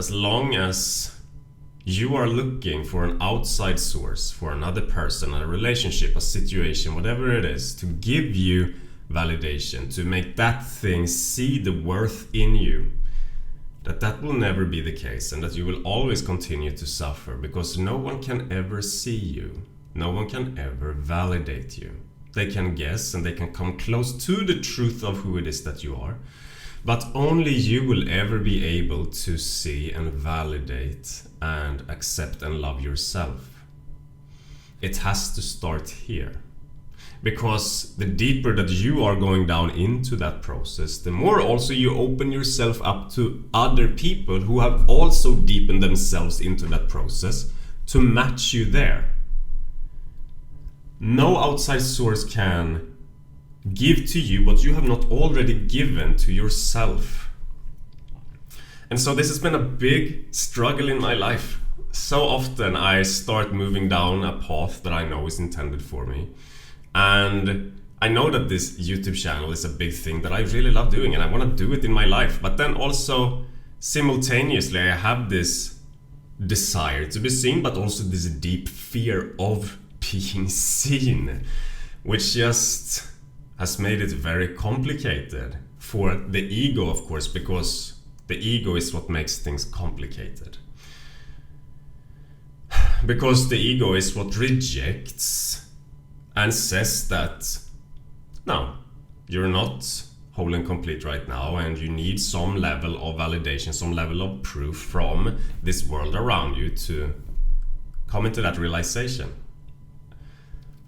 as long as you are looking for an outside source, for another person, a relationship, a situation, whatever it is, to give you validation, to make that thing see the worth in you, that will never be the case, and that you will always continue to suffer, because no one can ever see you. No one can ever validate you. They can guess and they can come close to the truth of who it is that you are, but only you will ever be able to see and validate and accept and love yourself. It has to start here. Because the deeper that you are going down into that process, the more also you open yourself up to other people who have also deepened themselves into that process to match you there. No outside source can give to you what you have not already given to yourself. And so this has been a big struggle in my life. So often I start moving down a path that I know is intended for me. And I know that this YouTube channel is a big thing that I really love doing and I want to do it in my life. But then also simultaneously I have this desire to be seen, but also this deep fear of being seen, which just has made it very complicated for the ego, of course, because the ego is what makes things complicated. Because the ego is what rejects and says that no, you're not whole and complete right now, and you need some level of validation, some level of proof from this world around you to come into that realization.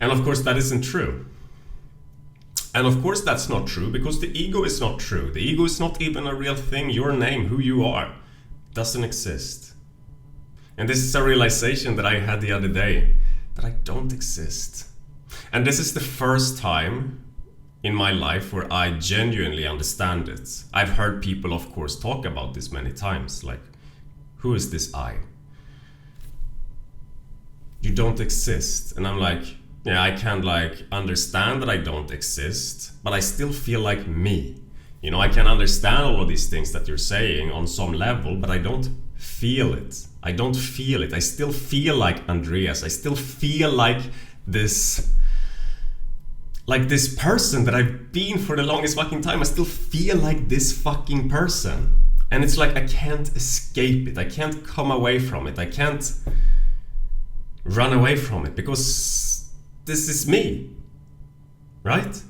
And of course that isn't true. And of course that's not true, because the ego is not true. The ego is not even a real thing. Your name, who you are, doesn't exist. And this is a realization that I had the other day, that I don't exist. And this is the first time in my life where I genuinely understand it. I've heard people, of course, talk about this many times, like, who is this I? You don't exist. And I'm like, yeah, I can understand that I don't exist, but I still feel like me. You know, I can understand all of these things that you're saying on some level, but I don't feel it. I don't feel it. I still feel like Andreas. I still feel like this person that I've been for the longest fucking time. I still feel like this fucking person. And it's like I can't escape it. I can't come away from it. I can't run away from it, because this is me, right?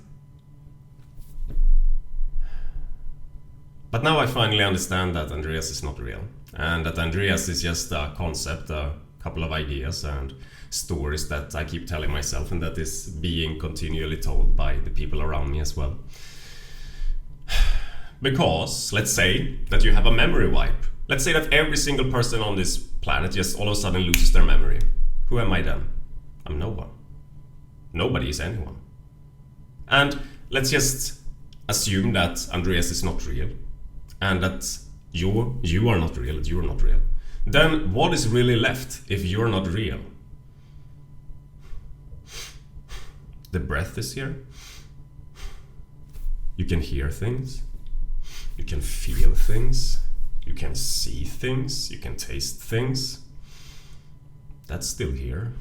But now I finally understand that Andreas is not real, and that Andreas is just a concept, a couple of ideas and stories that I keep telling myself, and that is being continually told by the people around me as well. Because let's say that you have a memory wipe. Let's say that every single person on this planet just all of a sudden loses their memory. Who am I then? I'm no one. Nobody is anyone. And let's just assume that Andreas is not real, and that you are not real, that you're not real. Then what is really left if you're not real? The breath is here. You can hear things. You can feel things. You can see things. You can taste things. That's still here.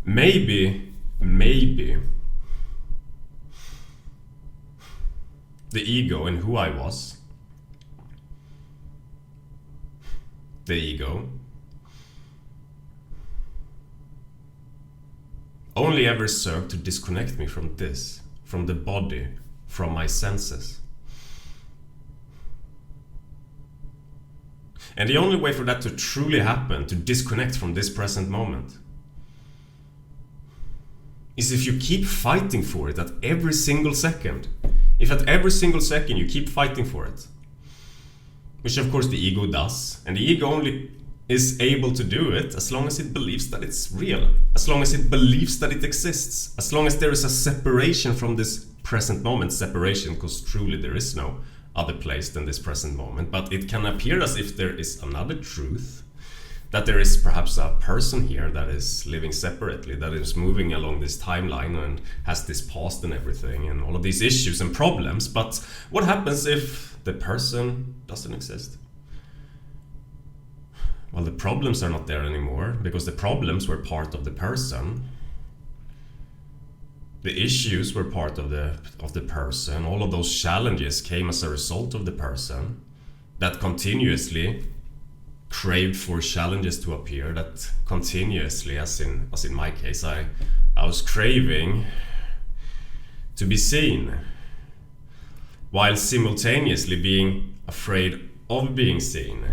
Maybe the ego and who I was, the ego, only ever served to disconnect me from this, from the body, from my senses. And the only way for that to truly happen, to disconnect from this present moment, is if you keep fighting for it at every single second. If at every single second you keep fighting for it, which of course the ego does, and the ego only is able to do it as long as it believes that it's real, as long as it believes that it exists, as long as there is a separation from this present moment. Separation, because truly there is no other place than this present moment, but it can appear as if there is another truth that there is perhaps a person here that is living separately, that is moving along this timeline and has this past and everything and all of these issues and problems. But what happens if the person doesn't exist? Well, the problems are not there anymore because the problems were part of the person. The issues were part of the person. All of those challenges came as a result of the person that continuously craved for challenges to appear, that continuously, as in my case, I was craving to be seen, while simultaneously being afraid of being seen,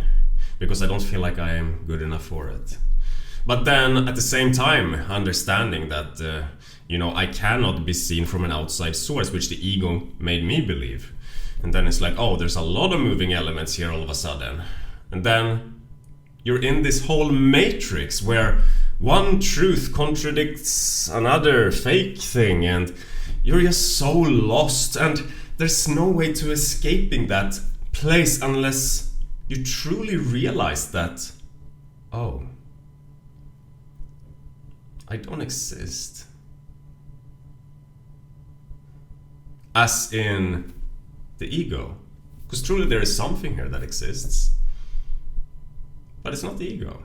because I don't feel like I am good enough for it. But then at the same time understanding that I cannot be seen from an outside source, which the ego made me believe. And then it's like, oh, there's a lot of moving elements here all of a sudden. And then you're in this whole matrix where one truth contradicts another fake thing, and you're just so lost, and there's no way to escaping that place unless you truly realize that, oh, I don't exist. As in the ego. Because truly there is something here that exists. But it's not the ego.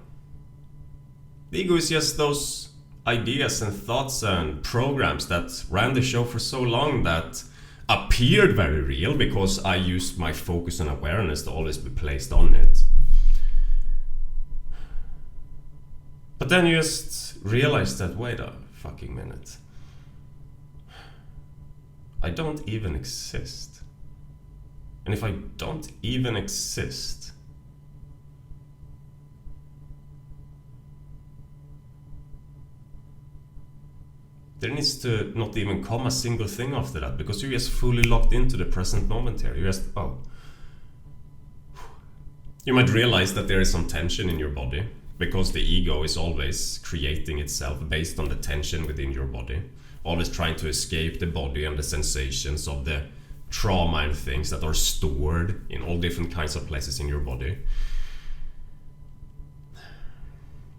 The ego is just those ideas and thoughts and programs that ran the show for so long that appeared very real because I used my focus and awareness to always be placed on it. But then you just realize that, wait a fucking minute. I don't even exist. And if I don't even exist, there needs to not even come a single thing after that, because you're just fully locked into the present moment here. You're just, oh. You might realize that there is some tension in your body, because the ego is always creating itself based on the tension within your body, always trying to escape the body and the sensations of the trauma and things that are stored in all different kinds of places in your body.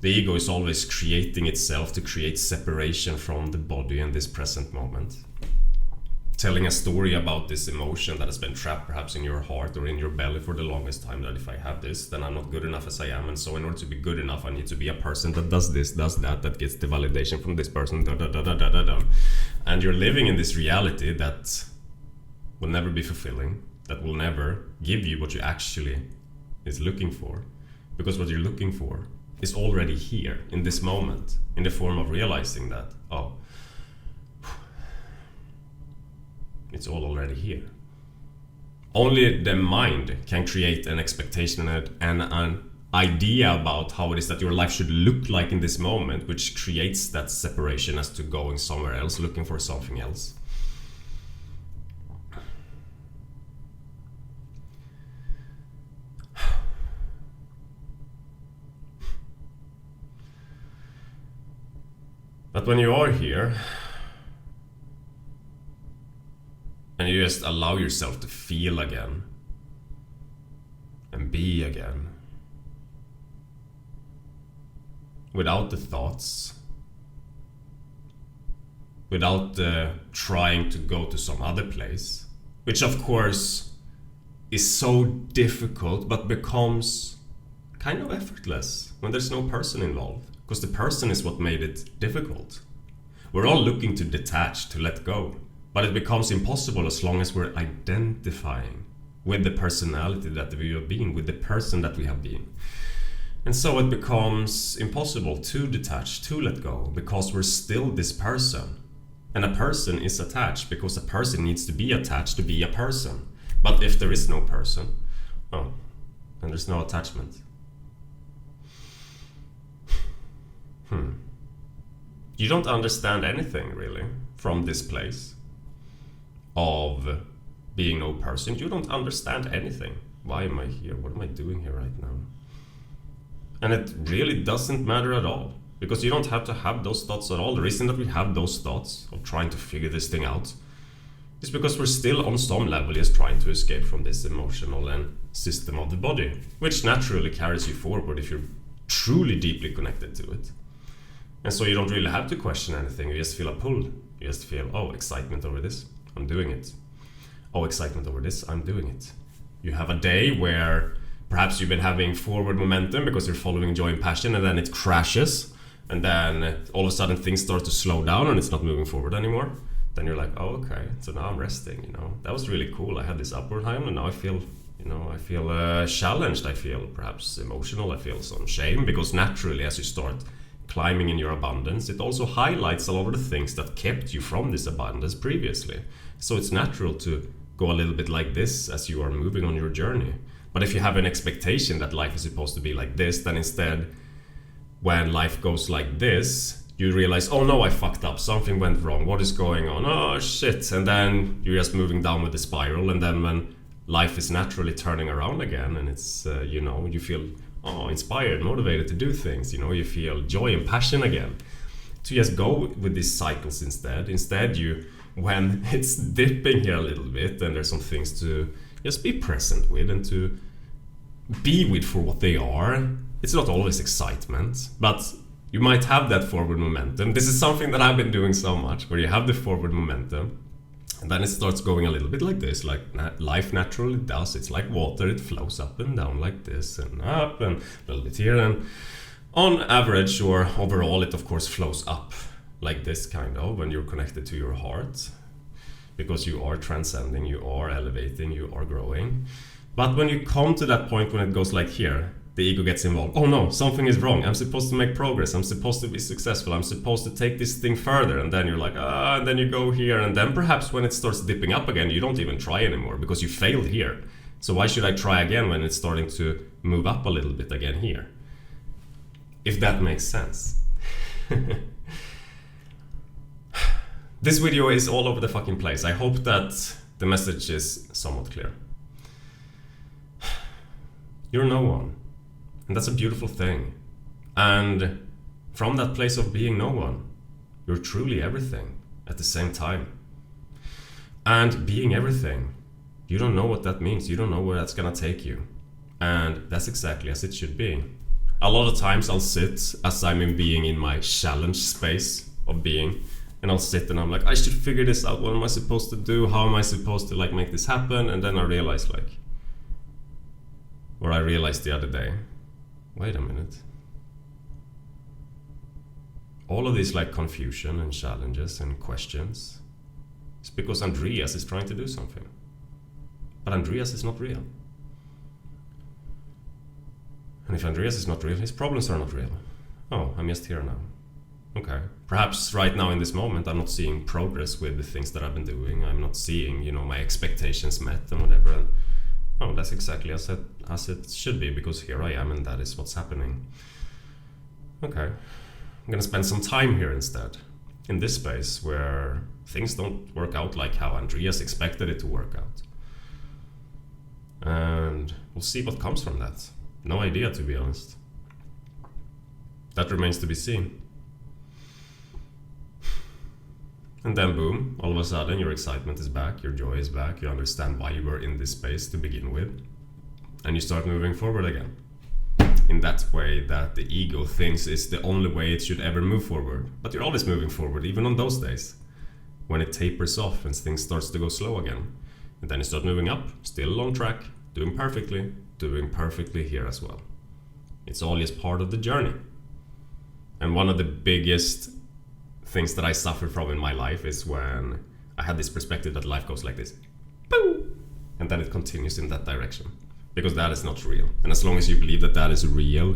The ego is always creating itself to create separation from the body in this present moment. Telling a story about this emotion that has been trapped perhaps in your heart or in your belly for the longest time, that if I have this, then I'm not good enough as I am, and so in order to be good enough, I need to be a person that does this, does that, that gets the validation from this person, da da da da da da da. And you're living in this reality that will never be fulfilling, that will never give you what you actually is looking for, because what you're looking for is already here in this moment, in the form of realizing that, oh, it's all already here. Only the mind can create an expectation and an idea about how it is that your life should look like in this moment, which creates that separation as to going somewhere else, looking for something else. But when you are here, and you just allow yourself to feel again, and be again, without the thoughts, without trying to go to some other place, which of course is so difficult, but becomes kind of effortless when there's no person involved. Because the person is what made it difficult. We're all looking to detach, to let go. But it becomes impossible as long as we're identifying with the personality that we have been, with the person that we have been. And so it becomes impossible to detach, to let go, because we're still this person. And a person is attached, because a person needs to be attached to be a person. But if there is no person, oh, then there's no attachment. You don't understand anything really from this place of being no person. You don't understand anything. Why am I here? What am I doing here right now? And it really doesn't matter at all, because you don't have to have those thoughts at all. The reason that we have those thoughts of trying to figure this thing out is because we're still on some level just trying to escape from this emotional and system of the body, which naturally carries you forward if you're truly deeply connected to it. And so you don't really have to question anything. You just feel a pull. You just feel, oh, excitement over this, I'm doing it. Oh, excitement over this, I'm doing it. You have a day where perhaps you've been having forward momentum because you're following joy and passion, and then it crashes, and then all of a sudden things start to slow down and it's not moving forward anymore. Then you're like, oh, okay, so now I'm resting, you know. That was really cool. I had this upward time, and now I feel, challenged. I feel perhaps emotional. I feel some shame, because naturally, as you start climbing in your abundance, it also highlights a lot of the things that kept you from this abundance previously. So it's natural to go a little bit like this as you are moving on your journey. But if you have an expectation that life is supposed to be like this, then instead, when life goes like this, you realize, oh no, I fucked up, something went wrong, what is going on, oh shit, and then you're just moving down with the spiral. And then when life is naturally turning around again, and it's you feel inspired, motivated to do things, you feel joy and passion again, to just go with these cycles instead you, when it's dipping here a little bit and there's some things to just be present with and to be with for what they are. It's not always excitement, but you might have that forward momentum. This is something that I've been doing so much, where you have the forward momentum, and then it starts going a little bit like this, like life naturally does. It's like water, it flows up and down like this, and up and a little bit here, and on average or overall it of course flows up like this, kind of, when you're connected to your heart, because you are transcending, you are elevating, you are growing. But when you come to that point when it goes like here, the ego gets involved. Oh no, something is wrong. I'm supposed to make progress. I'm supposed to be successful. I'm supposed to take this thing further. And then you're like, and then you go here. And then perhaps when it starts dipping up again, you don't even try anymore because you failed here. So why should I try again when it's starting to move up a little bit again here? If that makes sense. This video is all over the fucking place. I hope that the message is somewhat clear. You're no one. And that's a beautiful thing. And from that place of being no one, you're truly everything at the same time. And being everything, you don't know what that means. You don't know where that's gonna take you. And that's exactly as it should be. A lot of times I'll sit as I'm being in my challenge space of being, and I'll sit and I'm like, I should figure this out. What am I supposed to do? How am I supposed to make this happen? And then I realize I realized the other day, wait a minute. All of this confusion and challenges and questions, it's because Andreas is trying to do something. But Andreas is not real. And if Andreas is not real, his problems are not real. Oh, I'm just here now. Okay. Perhaps right now in this moment I'm not seeing progress with the things that I've been doing. I'm not seeing, my expectations met and whatever. And, oh, that's exactly as it should be, because here I am and that is what's happening. Okay. I'm gonna spend some time here instead, in this space where things don't work out like how Andreas expected it to work out. And we'll see what comes from that. No idea, to be honest. That remains to be seen. And then boom, all of a sudden your excitement is back, your joy is back, you understand why you were in this space to begin with, and you start moving forward again. In that way that the ego thinks is the only way it should ever move forward. But you're always moving forward, even on those days, when it tapers off and things starts to go slow again. And then you start moving up, still on track, doing perfectly here as well. It's all just part of the journey. And one of the biggest things that I suffered from in my life is when I had this perspective that life goes like this. Boom! And then it continues in that direction. Because that is not real. And as long as you believe that that is real,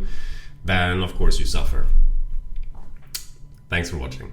then of course you suffer. Thanks for watching.